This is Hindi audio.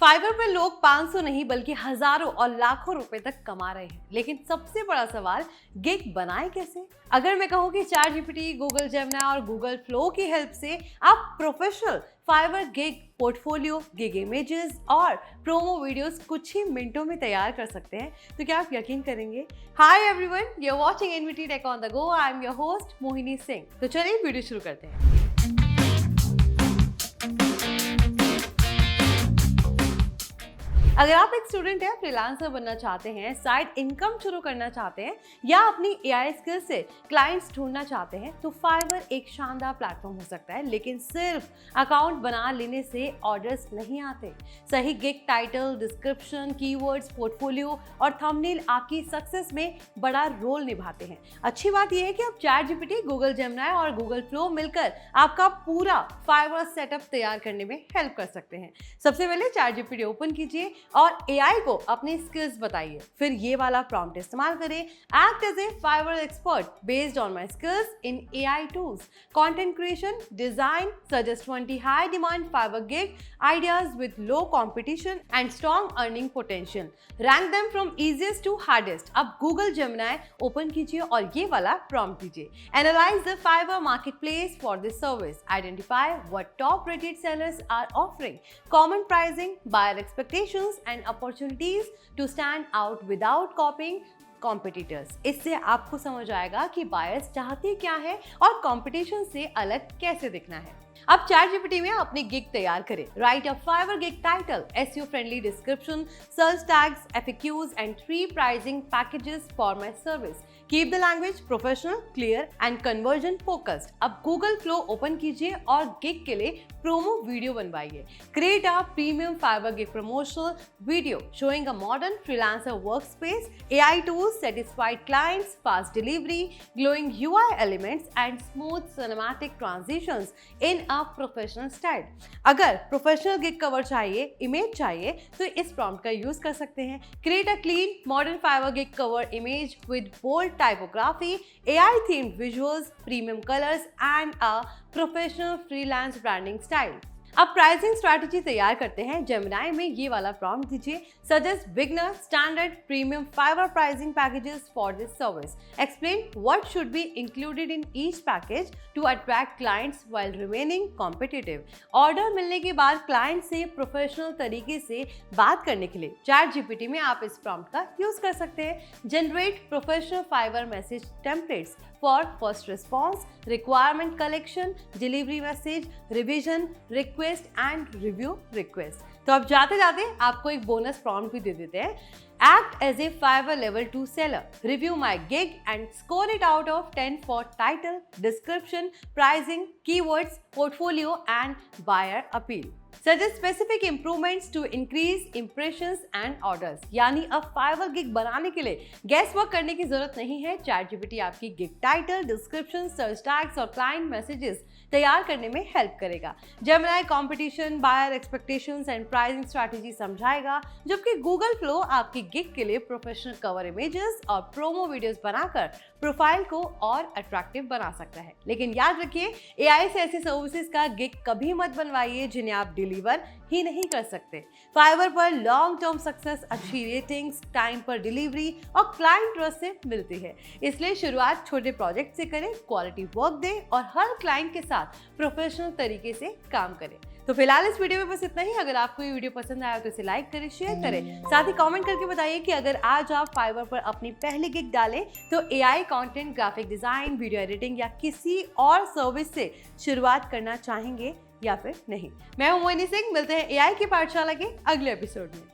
फाइवर पर लोग 500 नहीं बल्कि हजारों और लाखों रुपए तक कमा रहे हैं, लेकिन सबसे बड़ा सवाल गिग बनाए कैसे। अगर मैं कहूँ कि चैट जीपीटी, गूगल जेमिनी और गूगल फ्लो की हेल्प से आप professional Fiverr gig portfolio, gig images और प्रोमो वीडियोस कुछ ही मिनटों में तैयार कर सकते हैं, तो क्या आप यकीन करेंगे। Hi everyone, you are watching NVT tech on the go. I am your host Mohini Singh. तो चलिए वीडियो शुरू करते हैं। अगर आप एक स्टूडेंट हैं, फ्रीलांसर बनना चाहते हैं, साइड इनकम शुरू करना चाहते हैं या अपनी एआई स्किल्स से क्लाइंट्स ढूंढना चाहते हैं, तो फाइवर एक शानदार प्लेटफॉर्म हो सकता है। लेकिन सिर्फ अकाउंट बना लेने से ऑर्डर्स नहीं आते। सही gig title, description, keywords, portfolio और थंबनेल आपकी सक्सेस में बड़ा रोल निभाते हैं। अच्छी बात यह है कि अब चैट जीपीटी, गूगल जेमिनी और गूगल फ्लो मिलकर आपका पूरा फाइवर सेटअप तैयार करने में हेल्प कर सकते हैं। सबसे पहले चैट जीपीटी ओपन कीजिए और एआई को अपनी स्किल्स बताइए। फिर ये वाला प्रॉम्प्ट इस्तेमाल करें, act as a Fiverr expert based on my skills in AI tools, content creation, design, suggest 20 high demand Fiverr gig ideas with low competition and strong earning potential, rank them from easiest to hardest. अब गूगल जेमिनी ओपन कीजिए और ये वाला प्रॉम्प्ट दीजिए, analyse the Fiverr marketplace for this service, identify what top rated sellers are offering, common pricing, buyer expectations and opportunities to stand out without copying competitors। इससे आपको समझ आएगा कि बायर्स चाहते क्या है और कंपटीशन से अलग कैसे दिखना है। अब चैट जीपीटी में अपनी गिग तैयार करें। Write a Fiverr gig title, SEO friendly description, search tags, FAQs and 3 pricing packages for my service. Keep the language professional, clear and conversion focused. अब गूगल फ्लो ओपन कीजिए और गिग के लिए प्रोमो वीडियो बनवाइए। Create a premium Fiverr gig promotional video showing a modern freelancer workspace, AI tools, satisfied clients, fast delivery, glowing UI elements and smooth cinematic transitions in a professional style. अगर प्रोफेशनल गिग कवर चाहिए, इमेज चाहिए, तो इस प्रॉम्प्ट का यूज कर सकते हैं। Create a clean modern Fiverr gig cover image with bold typography, AI themed visuals, premium colors and a professional freelance branding style। अब प्राइसिंग स्ट्रैटेजी तैयार करते हैं। जेमिनी में ये वाला प्रॉम्प्ट दीजिए, suggest beginner, standard, premium Fiverr pricing packages for this service, explain what should be included in each package to attract clients while remaining competitive. Order मिलने के बाद क्लाइंट से प्रोफेशनल तरीके से बात करने के लिए चैट जीपीटी में आप इस प्रॉम्प्ट का यूज कर सकते हैं। Generate professional Fiverr message templates for first response, requirement collection, delivery message, revision request and review request. तो अब जाते जाते आपको एक बोनस प्रॉम्प्ट भी दे देते हैं। Act as a Fiverr level 2 seller. Review my gig and score it out of 10 for title, description, pricing, keywords, portfolio and buyer appeal. Suggest specific improvements to increase impressions and orders। यानी अब फाइवर गिग बनाने के लिए गैस वर्क करने की जरूरत नहीं है। चैट जीपीटी आपकी gig title, description, search tags और क्लाइंट मैसेजेस तैयार करने में हेल्प करेगा। Gemini competition, buyer expectations and pricing strategy समझाएगा, जबकि गूगल फ्लो आपकी गिग के लिए प्रोफेशनल कवर इमेजेस और प्रोमो वीडियोस बनाकर प्रोफाइल को और अट्रैक्टिव बना सकता है। लेकिन याद रखिए, एआई से ऐसी सर्विसेज का गिग कभी मत बनवाइए जिन्हें आप डिलीवर ही नहीं कर सकते। फाइवर पर लॉन्ग टर्म सक्सेस अच्छी रेटिंग्स, टाइम पर डिलीवरी और क्लाइंट ट्रस्ट से मिलती है। इसलिए शुरुआत छोटे प्रोजेक्ट से करें, क्वालिटी वर्क दें और हर क्लाइंट के साथ प्रोफेशनल तरीके से काम करें। तो फिलहाल इस वीडियो में बस इतना ही। अगर आपको ये वीडियो पसंद आया तो इसे लाइक करें, शेयर करें, साथ ही कमेंट करके बताइए कि अगर आज आप फाइवर पर अपनी पहली गिग डालें तो AI content, graphic design, video editing या किसी और सर्विस से शुरुआत करना चाहेंगे या फिर नहीं। मैं हूं मोहिनी सिंह, मिलते हैं एआई की पाठशाला के अगले एपिसोड में।